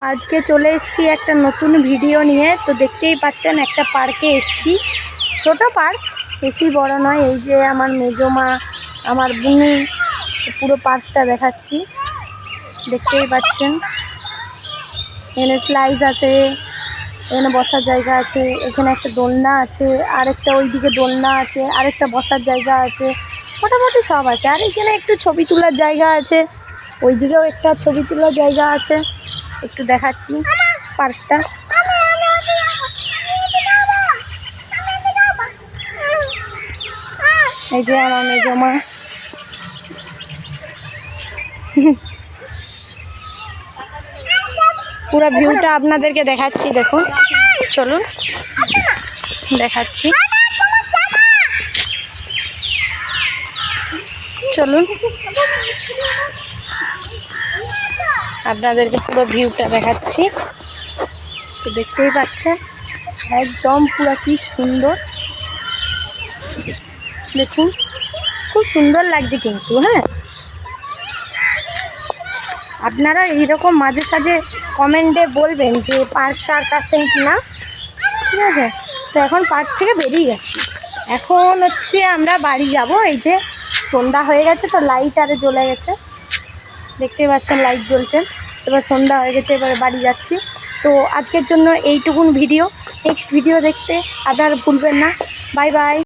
আজকে চলে এসেছি একটা নতুন ভিডিও নিয়ে। তো দেখতেই পাচ্ছেন একটা পার্কে এসেছি, ছোট পার্ক, বেশি বড় নয়। এই যে আমার মেজমা, আমার বুনু, পুরো পার্কটা দেখাচ্ছি। দেখতেই পাচ্ছেন এখানে স্লাইড আছে, এখানে বসার জায়গা আছে, এখানে একটা দোলনা আছে, আরেকটা ওইদিকে দোলনা আছে, আরেকটা বসার জায়গা আছে, মোটামুটি সব আছে। আর এখানে একটু ছবি তোলার জায়গা আছে, ওইদিকেও একটা ছবি তোলার জায়গা আছে। একটু দেখাচ্ছি পার্কটা। এই যে আমার মেজমা, পুরো ভিউটা আপনাদেরকে দেখাচ্ছি, দেখুন, চলুন দেখাচ্ছি, চলুন আপনাদেরকে পুরো ভিউটা দেখাচ্ছি। তো দেখতেই পাচ্ছেন একদম পুরো কি সুন্দর, দেখুন খুব সুন্দর লাগছে কিন্তু। হ্যাঁ, আপনারা এইরকম মাঝে সাঝে কমেন্টে বলবেন যে পার্ক টার্ক আসেন কি না, ঠিক আছে? তো এখন পার্ক থেকে বেরিয়ে গেছি, এখন হচ্ছে আমরা বাড়ি যাব। এই যে সন্ধ্যা হয়ে গেছে, তো লাইট আরে জ্বলে গেছে, দেখতেই পাচ্ছেন লাইট জ্বলছে। এবার সন্ধ্যা হয়ে গেছে, এবারে বাড়ি যাচ্ছি। তো আজকের জন্য এইটুকুন ভিডিও। নেক্সট ভিডিও দেখতে আপনারা ভুলবেন না। Bye bye.